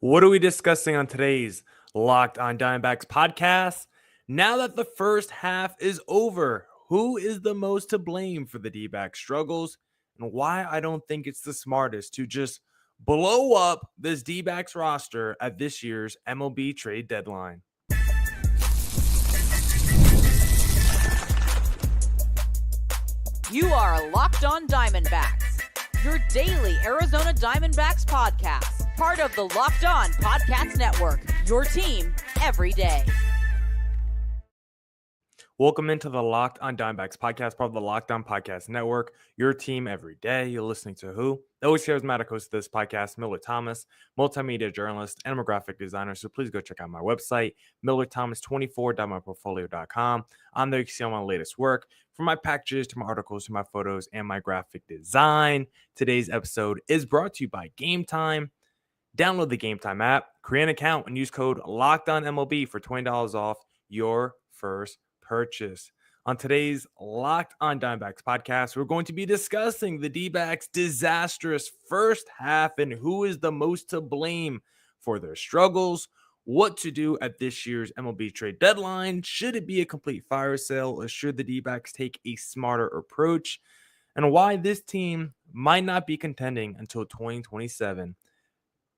What are we discussing on today's Locked on Diamondbacks podcast? Now that the first half is over, who is the most to blame for the D-back struggles and why I don't think it's the smartest to just blow up this D-backs roster at this year's MLB trade deadline? You are Locked on Diamondbacks, your daily Arizona Diamondbacks podcast, part of the Locked on Podcast Network, your team every day. Welcome into the Locked on Diamondbacks podcast, part of the Locked on Podcast Network, your team every day. You're listening to who? The always charismatic host of this podcast, Millard Thomas, multimedia journalist and a graphic designer. So please go check out my website, millardthomas24.myportfolio.com. On there, you can see all my latest work, from my packages to my articles to my photos and my graphic design. Today's episode is brought to you by Game Time. Download the Game Time app, create an account, and use code LOCKEDONMLB for $20 off your first purchase. On today's Locked on Diamondbacks podcast, we're going to be discussing the D-backs' disastrous first half and who is the most to blame for their struggles, what to do at this year's MLB trade deadline, should it be a complete fire sale, or should the D-backs take a smarter approach, and why this team might not be contending until 2027.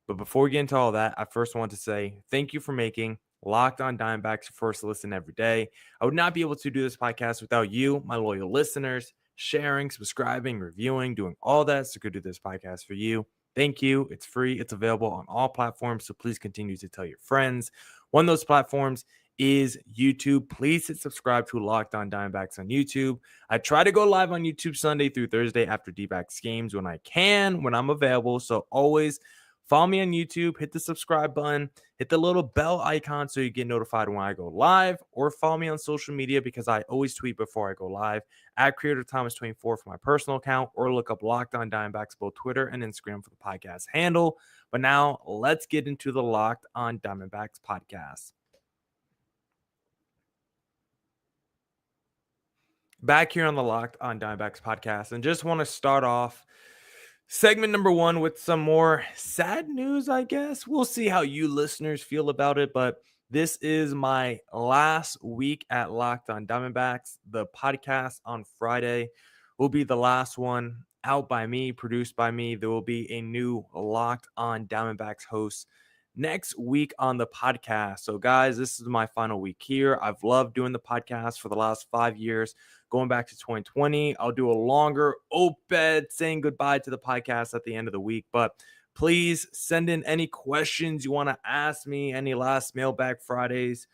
But before we get into all that, I first want to say thank you for making Locked on Diamondbacks your first listen every day. I would not be able to do this podcast without you, my loyal listeners, sharing, subscribing, reviewing, doing all that. So go do this podcast for you. Thank you. It's free. It's available on all platforms. So please continue to tell your friends. One of those platforms is YouTube. Please hit subscribe to Locked on Diamondbacks on YouTube. I try to go live on YouTube Sunday through Thursday after D-backs games when I can, when I'm available. So always follow me on YouTube, hit the subscribe button, hit the little bell icon so you get notified when I go live, or follow me on social media because I always tweet before I go live at CreatorThomas24 for my personal account, or look up Locked on Diamondbacks, both Twitter and Instagram for the podcast handle. But now let's get into the Locked on Diamondbacks podcast. Back here on the Locked on Diamondbacks podcast, and just want to start off segment number one with some more sad news, I guess. We'll see how you listeners feel about it, but this is my last week at Locked on Diamondbacks. The podcast on Friday will be the last one out by me, produced by me. There will be a new Locked on Diamondbacks host next week on the podcast. So guys, this is my final week here. I've loved doing the podcast for the last 5 years. Going back to 2020, I'll do a longer op-ed saying goodbye to the podcast at the end of the week. But please send in any questions you want to ask me, any last mailbag Fridays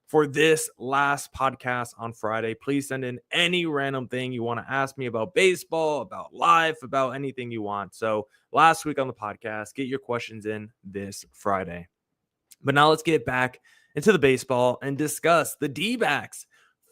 for this last podcast on Friday. Please send in any random thing you want to ask me about baseball, about life, about anything you want. So last week on the podcast, get your questions in this Friday. But now let's get back into the baseball and discuss the D-backs.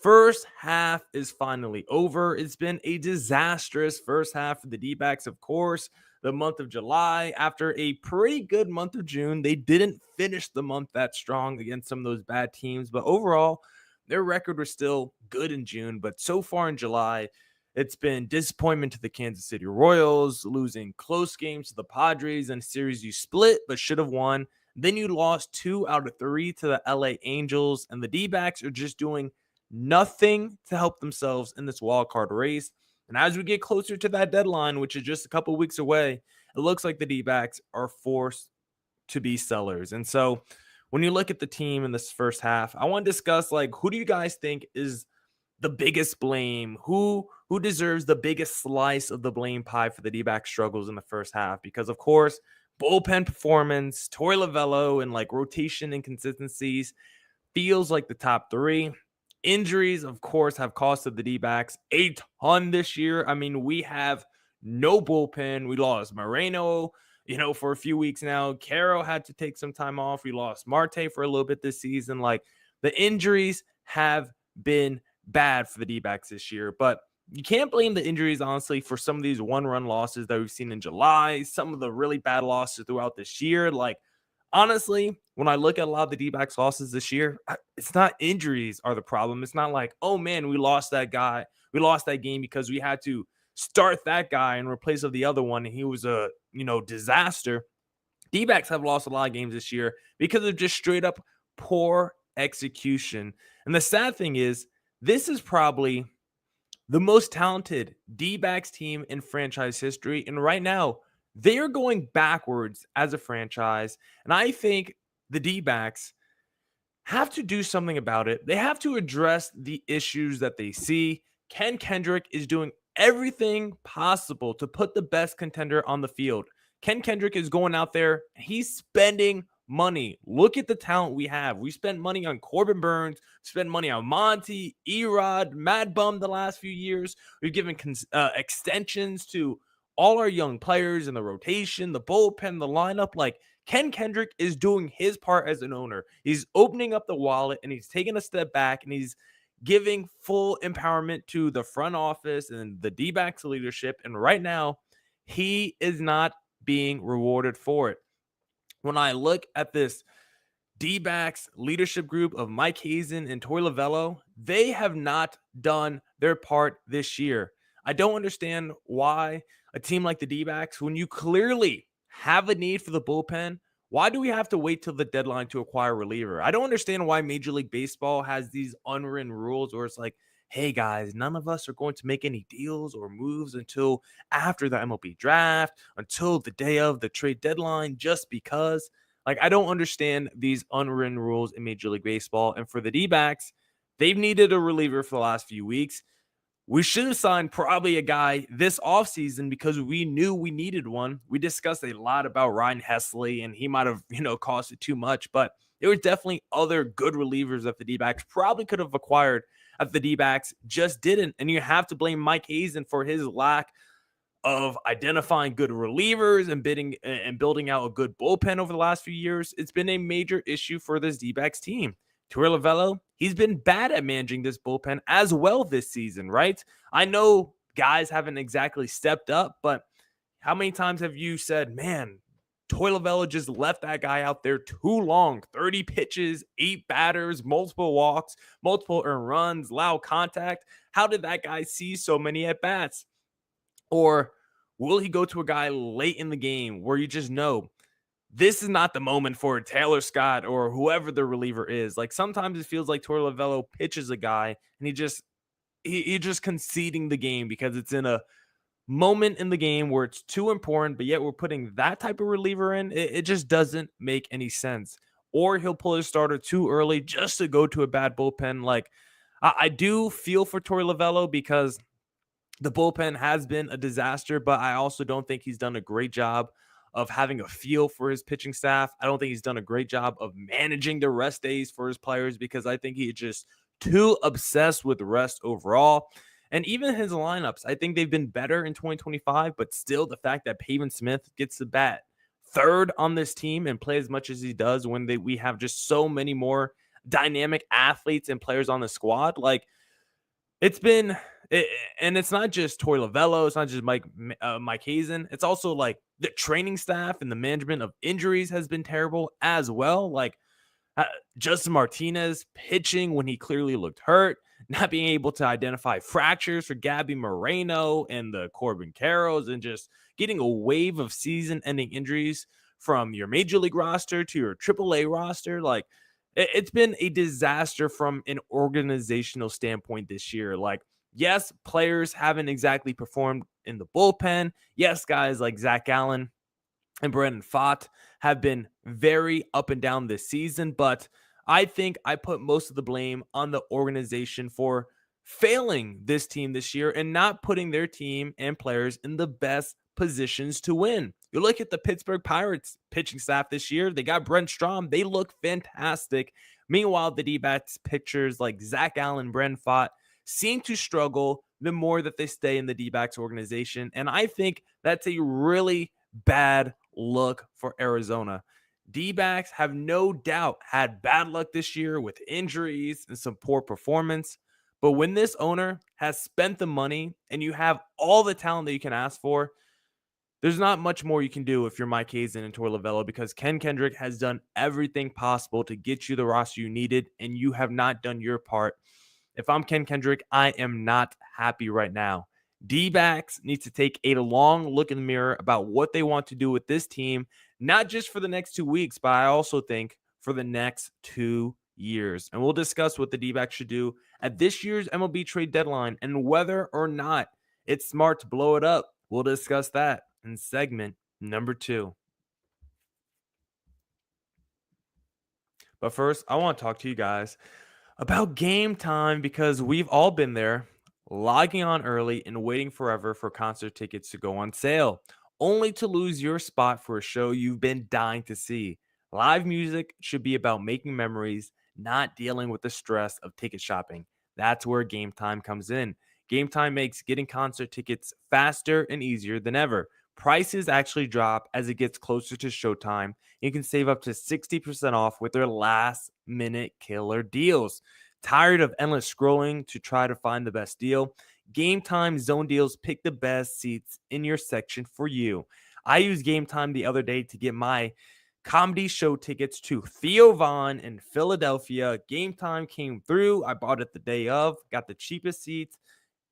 First half is finally over. It's been a disastrous first half for the D-backs, of course. The month of July, after a pretty good month of June, they didn't finish the month that strong against some of those bad teams. But overall, their record was still good in June. But so far in July, it's been disappointment to the Kansas City Royals, losing close games to the Padres in a series you split but should have won. Then you lost 2 out of 3 to the LA Angels. And the D-backs are just doing nothing to help themselves in this wild card race. And as we get closer to that deadline, which is just a couple weeks away, it looks like the D-backs are forced to be sellers. And so when you look at the team in this first half, I want to discuss, who do you guys think is the biggest blame? Who deserves the biggest slice of the blame pie for the D-back struggles in the first half? Because, of course, bullpen performance, Torey Lovullo, and rotation inconsistencies feels like the top 3. Injuries, of course, have costed the D-backs a ton this year. I mean, we have no bullpen. We lost Moreno, for a few weeks now. Caro had to take some time off. We lost Marte for a little bit this season. The injuries have been bad for the D-backs this year. But you can't blame the injuries, honestly, for some of these one-run losses that we've seen in July, some of the really bad losses throughout this year. Honestly, when I look at a lot of the D-backs losses this year, it's not injuries are the problem. It's not oh man, we lost that guy. We lost that game because we had to start that guy in replace of the other one, and he was a, disaster. D-backs have lost a lot of games this year because of just straight up poor execution. And the sad thing is, this is probably the most talented D-backs team in franchise history. And right now, they are going backwards as a franchise. And I think the D-backs have to do something about it. They have to address the issues that they see. Ken Kendrick is doing everything possible to put the best contender on the field. Ken Kendrick is going out there, he's spending money. Look at the talent we have. We spent money on Corbin Burns, spent money on Monty, Erod, Mad Bum the last few years. We've given extensions to all our young players in the rotation, the bullpen, the lineup. Like, Ken Kendrick is doing his part as an owner. He's opening up the wallet and he's taking a step back and he's giving full empowerment to the front office and the D-backs leadership. And right now, he is not being rewarded for it. When I look at this D-backs leadership group of Mike Hazen and Toy Lavello, they have not done their part this year. I don't understand why a team like the D-backs, when you clearly have a need for the bullpen, why do we have to wait till the deadline to acquire a reliever? I don't understand why Major League Baseball has these unwritten rules where it's like, hey guys, none of us are going to make any deals or moves until after the MLB draft, until the day of the trade deadline, just because. Like, I don't understand these unwritten rules in Major League Baseball. And for the D-backs, they've needed a reliever for the last few weeks. We should have signed probably a guy this offseason because we knew we needed one. We discussed a lot about Ryan Hesley, and he might have, cost it too much, but there were definitely other good relievers that the D-backs probably could have acquired that the D-backs just didn't. And you have to blame Mike Hazen for his lack of identifying good relievers and building out a good bullpen over the last few years. It's been a major issue for this D-backs team. Torey Lavello, he's been bad at managing this bullpen as well this season, right? I know guys haven't exactly stepped up, but how many times have you said, man, Torey Lavello just left that guy out there too long? 30 pitches, 8 batters, multiple walks, multiple earned runs, loud contact. How did that guy see so many at-bats? Or will he go to a guy late in the game where you just know this is not the moment for Taylor Scott or whoever the reliever is? Like, sometimes it feels like Torey Lavello pitches a guy and he just conceding the game because it's in a moment in the game where it's too important, but yet we're putting that type of reliever in. It just doesn't make any sense. Or he'll pull his starter too early just to go to a bad bullpen. Like, I do feel for Torey Lavello because the bullpen has been a disaster, but I also don't think he's done a great job of having a feel for his pitching staff. I don't think he's done a great job of managing the rest days for his players because I think he's just too obsessed with rest overall. And even his lineups, I think they've been better in 2025, but still the fact that Pavin Smith gets the bat third on this team and play as much as he does when we have just so many more dynamic athletes and players on the squad. Like, it's been, and it's not just Torey Lavello, it's not just Mike Hazen. It's also like the training staff and the management of injuries has been terrible as well. Like, Justin Martinez pitching when he clearly looked hurt, not being able to identify fractures for Gabby Moreno and the Corbin Carrolls, and just getting a wave of season-ending injuries from your major league roster to your AAA roster. Like, it's been a disaster from an organizational standpoint this year. Like, yes, players haven't exactly performed in the bullpen. Yes, guys like Zach Allen and Brandon Pfaadt have been very up and down this season, but I think I put most of the blame on the organization for failing this team this year and not putting their team and players in the best positions to win. You look at the Pittsburgh Pirates pitching staff this year, they got Brent Strom. They look fantastic. Meanwhile, the D-backs pitchers like Zach Allen, Brandon Pfaadt seem to struggle the more that they stay in the D-backs organization. And I think that's a really bad look for Arizona. D-backs have no doubt had bad luck this year with injuries and some poor performance. But when this owner has spent the money and you have all the talent that you can ask for, there's not much more you can do if you're Mike Hazen and Torey Lavello, because Ken Kendrick has done everything possible to get you the roster you needed, and you have not done your part. If I'm Ken Kendrick, I am not happy right now. D-backs need to take a long look in the mirror about what they want to do with this team not just for the next 2 weeks, but I also think for the next 2 years. And we'll discuss what the D-backs should do at this year's MLB trade deadline and whether or not it's smart to blow it up. We'll discuss that in segment number 2. But first, I want to talk to you guys about Game Time because we've all been there, logging on early and waiting forever for concert tickets to go on sale, only to lose your spot for a show you've been dying to see. Live music should be about making memories, not dealing with the stress of ticket shopping. That's where Game Time comes in. Game Time makes getting concert tickets faster and easier than ever. Prices actually drop as it gets closer to showtime. You can save up to 60% off with their last minute killer deals. Tired of endless scrolling to try to find the best deal? Game Time Zone Deals pick the best seats in your section for you. I used Game Time the other day to get my comedy show tickets to Theo Von in Philadelphia. Game Time came through. I bought it the day of, got the cheapest seats,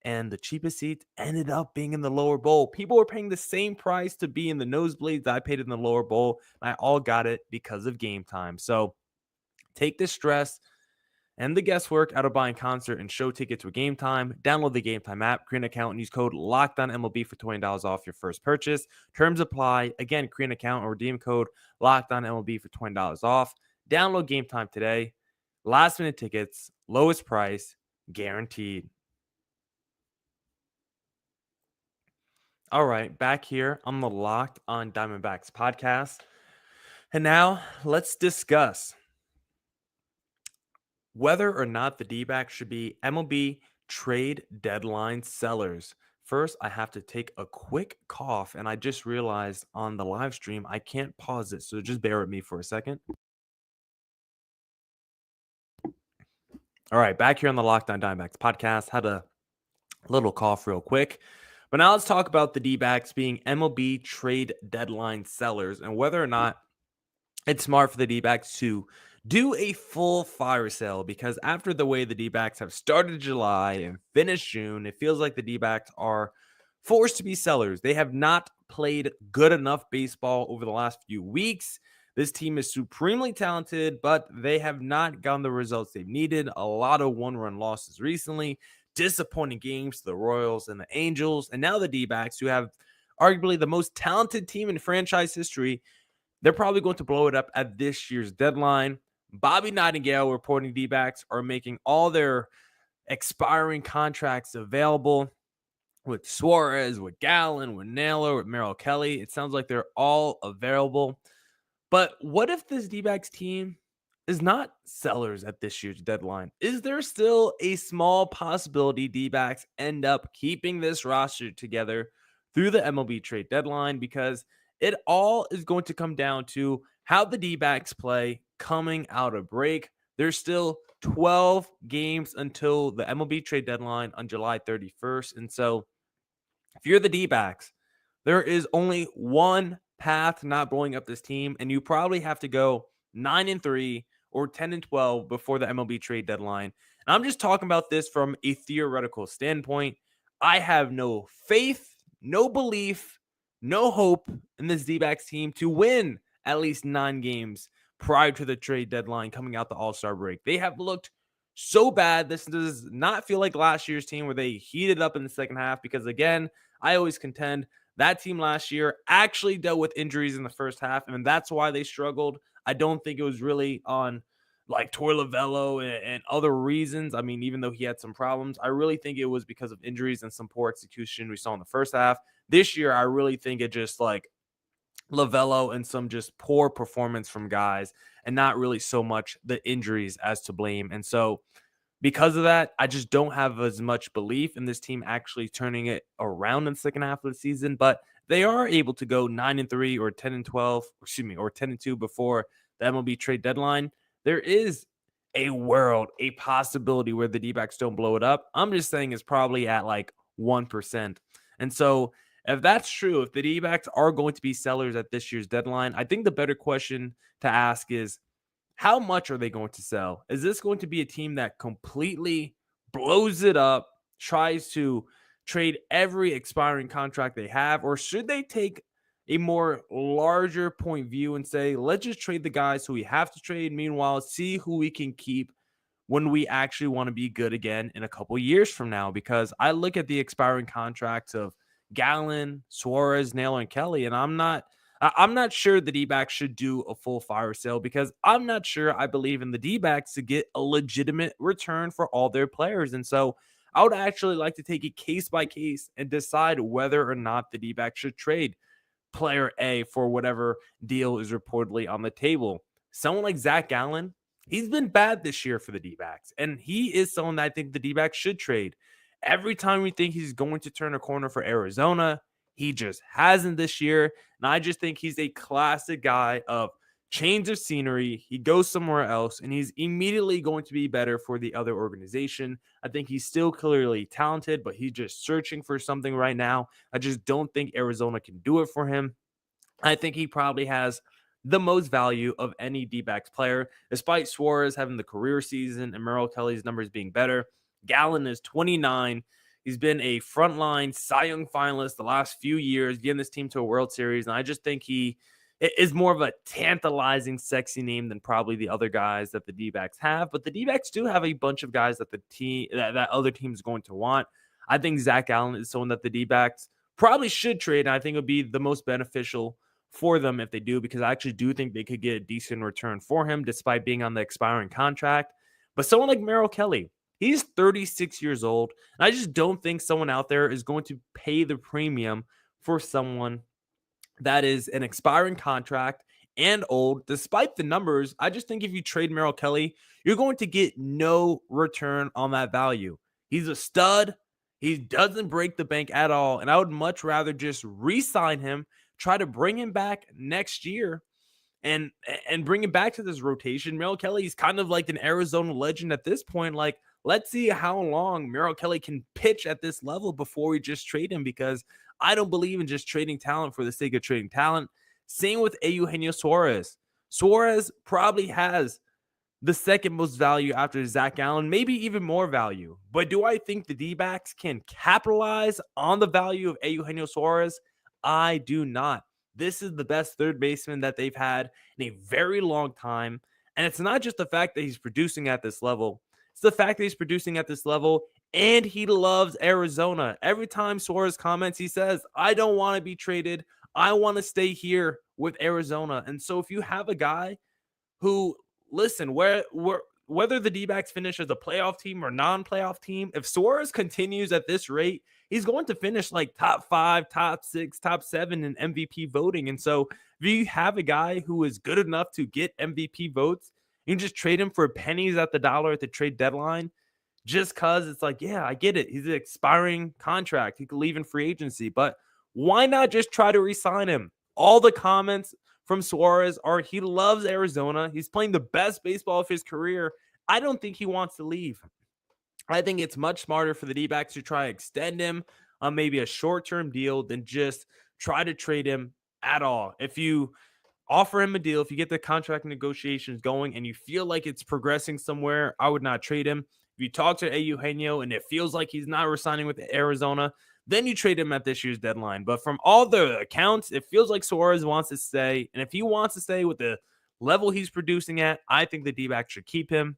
and the cheapest seats ended up being in the lower bowl. People were paying the same price to be in the nosebleeds I paid in the lower bowl. I all got it because of Game Time. So take the stress and the guesswork out of buying concert and show tickets with Game Time. Download the Game Time app, create an account, and use code LOCKEDONMLB for $20 off your first purchase. Terms apply. Again, create an account and redeem code LOCKEDONMLB for $20 off. Download Game Time today. Last minute tickets, lowest price, guaranteed. All right, back here on the Locked on Diamondbacks podcast. And now let's discuss whether or not the D-backs should be MLB trade deadline sellers. First, I have to take a quick cough, and I just realized on the live stream I can't pause it, so just bear with me for a second. All right, back here on the Locked on Diamondbacks podcast. Had a little cough real quick. But now let's talk about the D-backs being MLB trade deadline sellers and whether or not it's smart for the D-backs to do a full fire sale, because after the way the D-backs have started July and finished June, it feels like the D-backs are forced to be sellers. They have not played good enough baseball over the last few weeks. This team is supremely talented, but they have not gotten the results they've needed. A lot of one-run losses recently. Disappointing games to the Royals and the Angels, and now the D-backs, who have arguably the most talented team in franchise history. They're probably going to blow it up at this year's deadline. Bobby Nightingale reporting D-backs are making all their expiring contracts available with Suarez, with Gallen, with Naylor, with Merrill Kelly. It sounds like they're all available. But what if this D-backs team is not sellers at this year's deadline? Is there still a small possibility D-backs end up keeping this roster together through the MLB trade deadline? Because it all is going to come down to how the D-backs play coming out of break. There's still 12 games until the MLB trade deadline on July 31st. And so if you're the D-backs, there is only one path to not blowing up this team, and you probably have to go 9-3 or 10-12 before the MLB trade deadline. And I'm just talking about this from a theoretical standpoint. I have no faith, no belief, no hope in this D-backs team to win at least 9 games prior to the trade deadline coming out the All-Star break. They have looked so bad. This does not feel like last year's team where they heated up in the second half, because, again, I always contend that team last year actually dealt with injuries in the first half, and that's why they struggled. I don't think it was really on like Torey Lovullo and other reasons. I mean, even though he had some problems, I really think it was because of injuries and some poor execution we saw in the first half. This year, I really think it just like Lovullo and some just poor performance from guys, and not really so much the injuries as to blame. And so because of that, I just don't have as much belief in this team actually turning it around in the second half of the season. But they are able to go 9-3 or 10-12, or 10-2 before the MLB trade deadline. There is a possibility where the D-backs don't blow it up. I'm just saying it's probably at like 1%. And so if that's true, if the D-backs are going to be sellers at this year's deadline, I think the better question to ask is, how much are they going to sell? Is this going to be a team that completely blows it up, tries to trade every expiring contract they have, or should they take a more larger point view and say, let's just trade the guys who we have to trade. Meanwhile, see who we can keep when we actually want to be good again in a couple years from now. Because I look at the expiring contracts of Gallen, Suarez, Naylor, and Kelly, and I'm not sure the D-backs should do a full fire sale because I'm not sure I believe in the D-backs to get a legitimate return for all their players. And so I would actually like to take it case by case and decide whether or not the D-backs should trade player A for whatever deal is reportedly on the table. Someone like Zach Gallen, he's been bad this year for the D-backs, and he is someone that I think the D-backs should trade. Every time we think he's going to turn a corner for Arizona, he just hasn't this year. And I just think he's a classic guy of change of scenery. He goes somewhere else, and he's immediately going to be better for the other organization. I think he's still clearly talented, but he's just searching for something right now. I just don't think Arizona can do it for him. I think he probably has the most value of any D-backs player, despite Suarez having the career season and Merrill Kelly's numbers being better. Gallen is 29. He's been a frontline Cy Young finalist the last few years, getting this team to a World Series. And I just think he is more of a tantalizing, sexy name than probably the other guys that the D-backs have. But the D-backs do have a bunch of guys that the team that other team is going to want. I think Zach Gallen is someone that the D-backs probably should trade. And I think it would be the most beneficial for them if they do, because I actually do think they could get a decent return for him despite being on the expiring contract. But someone like Merrill Kelly, he's 36 years old, and I just don't think someone out there is going to pay the premium for someone that is an expiring contract and old. Despite the numbers, I just think if you trade Merrill Kelly, you're going to get no return on that value. He's a stud. He doesn't break the bank at all, and I would much rather just re-sign him, try to bring him back next year and bring him back to this rotation. Merrill Kelly is kind of like an Arizona legend at this point. Like, let's see how long Merrill Kelly can pitch at this level before we just trade him, because I don't believe in just trading talent for the sake of trading talent. Same with Eugenio Suarez. Suarez probably has the second most value after Zach Gallen, maybe even more value. But do I think the D-backs can capitalize on the value of Eugenio Suarez? I do not. This is the best third baseman that they've had in a very long time. And it's not just the fact that he's producing at this level. It's the fact that he's producing at this level and he loves Arizona. Every time Suarez comments, he says, I don't want to be traded. I want to stay here with Arizona. And so if you have a guy who, listen, whether the D-backs finish as a playoff team or non-playoff team, if Suarez continues at this rate, he's going to finish like top 5, top 6, top 7 in MVP voting. And so if you have a guy who is good enough to get MVP votes, you can just trade him for pennies at the dollar at the trade deadline, just because it's like, yeah, I get it. He's an expiring contract. He could leave in free agency, but why not just try to re-sign him? All the comments from Suarez are he loves Arizona. He's playing the best baseball of his career. I don't think he wants to leave. I think it's much smarter for the D-backs to try to extend him on maybe a short-term deal than just try to trade him at all. If you offer him a deal, if you get the contract negotiations going and you feel like it's progressing somewhere, I would not trade him. If you talk to Eugenio and it feels like he's not resigning with Arizona, then you trade him at this year's deadline. But from all the accounts, it feels like Suarez wants to stay. And if he wants to stay with the level he's producing at, I think the D-backs should keep him.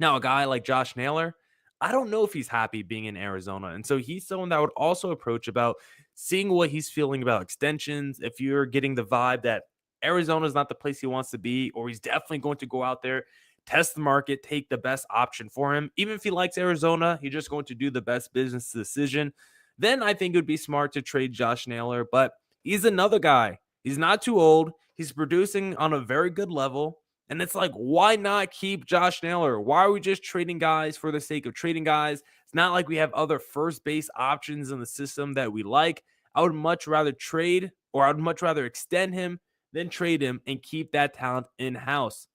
Now, a guy like Josh Naylor, I don't know if he's happy being in Arizona. And so he's someone that I would also approach about seeing what he's feeling about extensions. If you're getting the vibe that Arizona is not the place he wants to be, or he's definitely going to go out there, test the market, take the best option for him. Even if he likes Arizona, he's just going to do the best business decision. Then I think it would be smart to trade Josh Naylor. But he's another guy. He's not too old. He's producing on a very good level. And it's like, why not keep Josh Naylor? Why are we just trading guys for the sake of trading guys? It's not like we have other first base options in the system that we like. I would much rather trade, or I would much rather extend him than trade him and keep that talent in-house.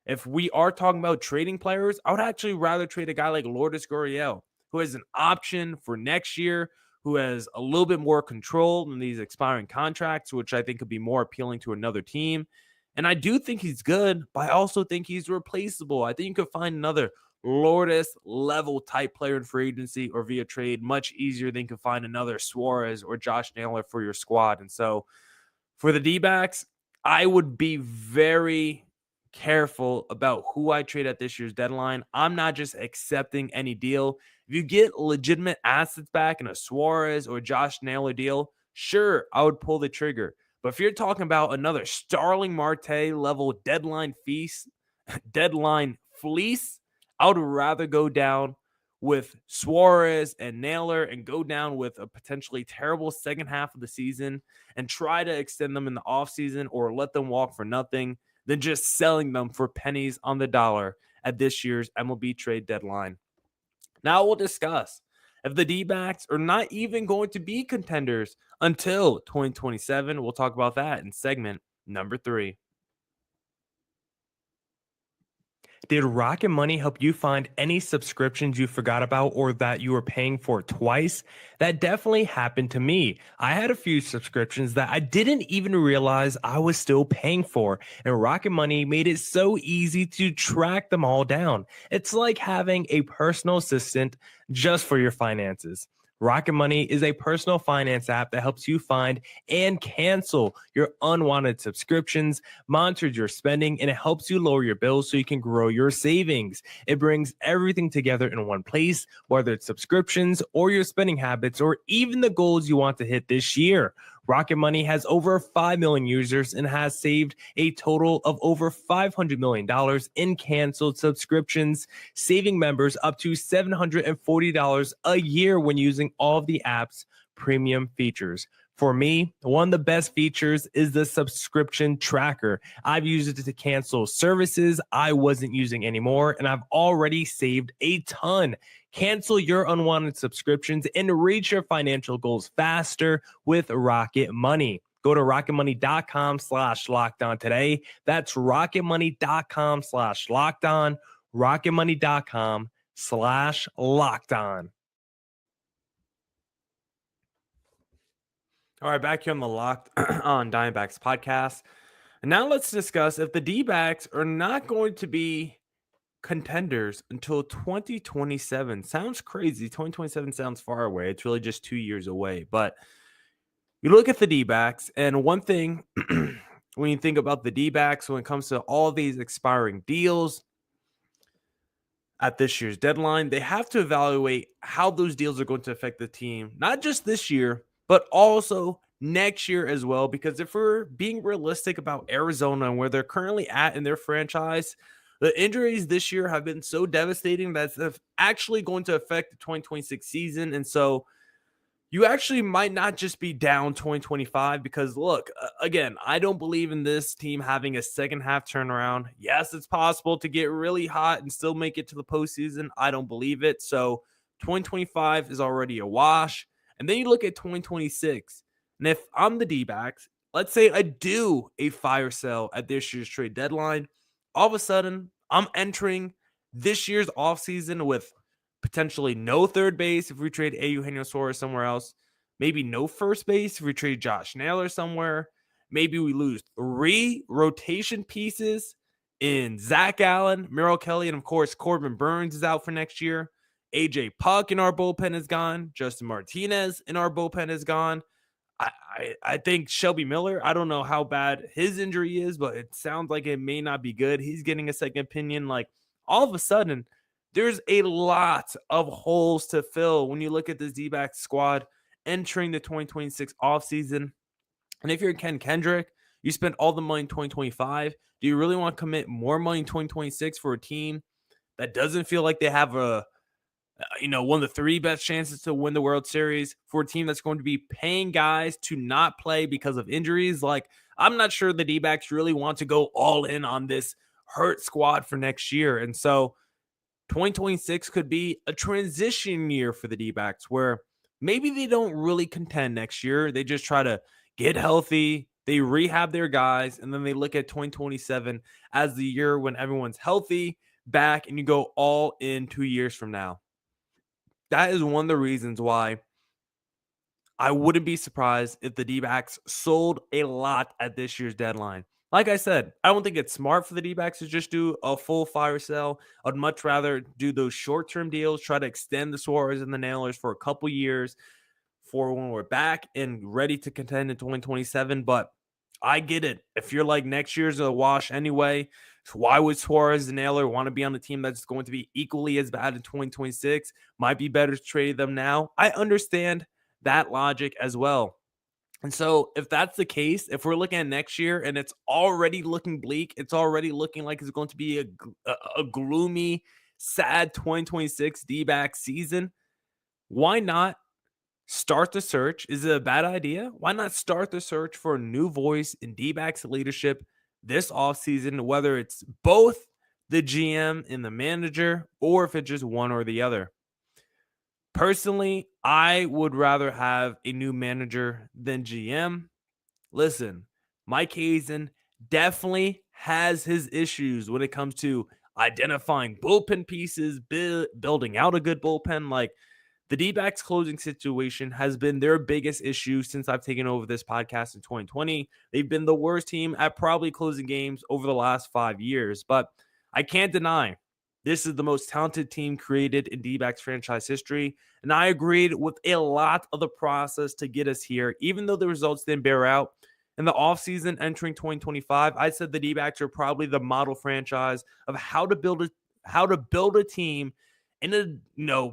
If we are talking about trading players, I would actually rather trade a guy like Lourdes Gurriel, who has an option for next year, who has a little bit more control than these expiring contracts, which I think could be more appealing to another team. And I do think he's good, but I also think he's replaceable. I think you could find another Lourdes level type player in free agency or via trade much easier than you could find another Suarez or Josh Naylor for your squad. And so For the D-backs, I would be very careful about who I trade at this year's deadline. I'm not just accepting any deal. If you get legitimate assets back in a Suarez or Josh Naylor deal, sure, I would pull the trigger. But if you're talking about another Starling Marte level deadline fleece, I would rather go down with Suarez and Naylor and go down with a potentially terrible second half of the season and try to extend them in the offseason or let them walk for nothing than just selling them for pennies on the dollar at this year's MLB trade deadline. Now we'll discuss if the D-backs are not even going to be contenders until 2027. We'll talk about that in segment number 3. Did Rocket Money help you find any subscriptions you forgot about or that you were paying for twice? That definitely happened to me. I had a few subscriptions that I didn't even realize I was still paying for, and Rocket Money made it so easy to track them all down. It's like having a personal assistant just for your finances. Rocket Money is a personal finance app that helps you find and cancel your unwanted subscriptions, monitors your spending, and it helps you lower your bills so you can grow your savings. It brings everything together in one place, whether it's subscriptions or your spending habits or even the goals you want to hit this year. Rocket Money has over 5 million users and has saved a total of over $500 million in canceled subscriptions, saving members up to $740 a year when using all of the app's premium features. For me, one of the best features is the subscription tracker. I've used it to cancel services I wasn't using anymore, and I've already saved a ton. Cancel your unwanted subscriptions and reach your financial goals faster with Rocket Money. Go to rocketmoney.com/lockedon today. That's rocketmoney.com/lockedon. rocketmoney.com/lockedon. All right, back here on the Locked on Diamondbacks podcast. And now let's discuss if the D-backs are not going to be contenders until 2027. Sounds crazy. 2027 sounds far away. It's really just 2 years away. But you look at the D-backs, and one thing when you think about the D-backs when it comes to all these expiring deals at this year's deadline, they have to evaluate how those deals are going to affect the team, not just this year, but also next year as well. Because if we're being realistic about Arizona and where they're currently at in their franchise, the injuries this year have been so devastating that it's actually going to affect the 2026 season. And so you actually might not just be down 2025 because, look, again, I don't believe in this team having a second half turnaround. Yes, it's possible to get really hot and still make it to the postseason. I don't believe it. So 2025 is already a wash. And then you look at 2026. And if I'm the D-backs, let's say I do a fire sale at this year's trade deadline, all of a sudden I'm entering this year's offseason with potentially no third base if we trade Eugenio Suarez somewhere else. Maybe no first base if we trade Josh Naylor somewhere. Maybe we lose 3 rotation pieces in Zach Allen, Merrill Kelly, and of course Corbin Burns is out for next year. AJ Puck in our bullpen is gone. Justin Martinez in our bullpen is gone. I think Shelby Miller, I don't know how bad his injury is, but it sounds like it may not be good. He's getting a second opinion. Like, all of a sudden, there's a lot of holes to fill when you look at this D-back squad entering the 2026 offseason. And if you're Ken Kendrick, you spent all the money in 2025. Do you really want to commit more money in 2026 for a team that doesn't feel like they have one of the 3 best chances to win the World Series, for a team that's going to be paying guys to not play because of injuries? Like, I'm not sure the D-backs really want to go all in on this hurt squad for next year. And so 2026 could be a transition year for the D-backs where maybe they don't really contend next year. They just try to get healthy, they rehab their guys, and then they look at 2027 as the year when everyone's healthy, back, and you go all in 2 years from now. That is one of the reasons why I wouldn't be surprised if the D-backs sold a lot at this year's deadline. Like I said, I don't think it's smart for the D-backs to just do a full fire sale. I'd much rather do those short-term deals, try to extend the Suarez and the Nailers for a couple years for when we're back and ready to contend in 2027. But I get it. If you're like next year's a wash anyway, why would Suarez and Naylor want to be on a team that's going to be equally as bad in 2026? Might be better to trade them now. I understand that logic as well. And so, if that's the case, if we're looking at next year and it's already looking bleak, it's already looking like it's going to be a gloomy, sad 2026 D-back season, why not start the search? Is it a bad idea? Why not start the search for a new voice in D-backs leadership this offseason, whether it's both the GM and the manager, or if it's just one or the other? Personally, I would rather have a new manager than GM. Listen, Mike Hazen definitely has his issues when it comes to identifying bullpen pieces, building out a good bullpen. Like, the D-backs closing situation has been their biggest issue since I've taken over this podcast in 2020. They've been the worst team at probably closing games over the last 5 years. But I can't deny this is the most talented team created in D-backs franchise history. And I agreed with a lot of the process to get us here, even though the results didn't bear out. In the offseason entering 2025, I said the D-backs are probably the model franchise of how to build a team in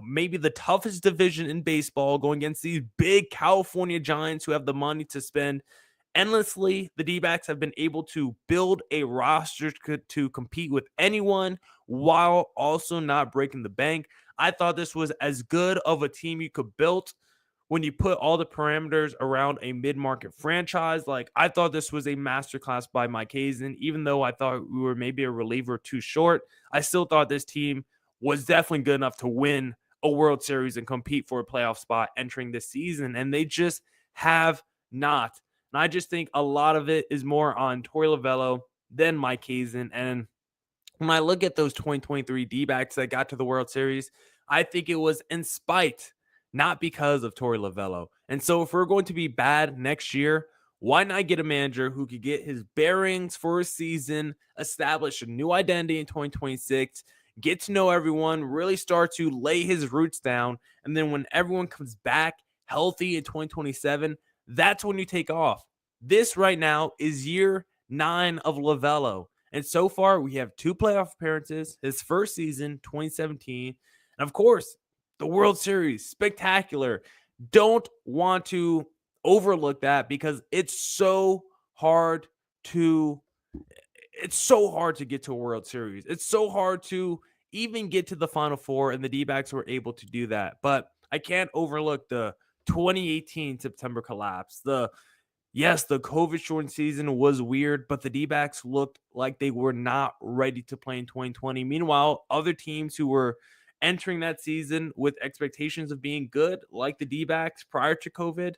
maybe the toughest division in baseball, going against these big California Giants who have the money to spend endlessly. The D-backs have been able to build a roster to compete with anyone while also not breaking the bank. I thought this was as good of a team you could build when you put all the parameters around a mid-market franchise. Like, I thought this was a masterclass by Mike Hazen. Even though I thought we were maybe a reliever too short, I still thought this team was definitely good enough to win a World Series and compete for a playoff spot entering this season. And they just have not. And I just think a lot of it is more on Torey Lovullo than Mike Hazen. And when I look at those 2023 D-backs that got to the World Series, I think it was in spite, not because of Torey Lovullo. And so if we're going to be bad next year, why not get a manager who could get his bearings for a season, establish a new identity in 2026, get to know everyone, really start to lay his roots down, and then when everyone comes back healthy in 2027, that's when you take off. This right now is year 9 of Lovullo. And so far, we have 2 playoff appearances, his first season, 2017. And of course, the World Series, spectacular. Don't want to overlook that because it's so hard to get to a World Series. It's so hard to even get to the Final Four, and the D-backs were able to do that. But I can't overlook the 2018 September collapse. Yes, the COVID-shortened season was weird, but the D-backs looked like they were not ready to play in 2020. Meanwhile, other teams who were entering that season with expectations of being good, like the D-backs prior to COVID,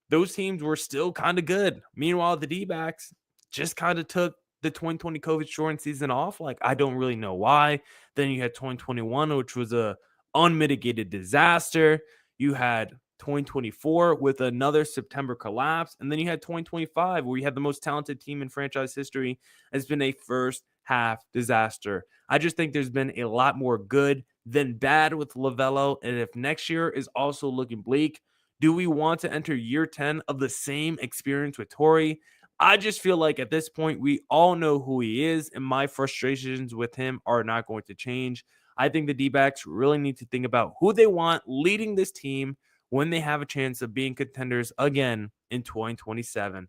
those teams were still kind of good. Meanwhile, the D-backs just kind of took the 2020 COVID-shortened season off. Like, I don't really know why. Then you had 2021, which was a unmitigated disaster. You had 2024 with another September collapse. And then you had 2025 where you had the most talented team in franchise history. Has been a first half disaster. I just think there's been a lot more good than bad with Lovullo. And if next year is also looking bleak, do we want to enter year 10 of the same experience with Torey? I just feel like at this point, we all know who he is, and my frustrations with him are not going to change. I think the D-backs really need to think about who they want leading this team when they have a chance of being contenders again in 2027.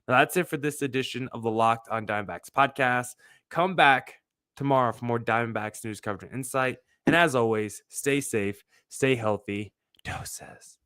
Now, that's it for this edition of the Locked on Diamondbacks podcast. Come back tomorrow for more Diamondbacks news coverage and insight. And as always, stay safe, stay healthy. Doses.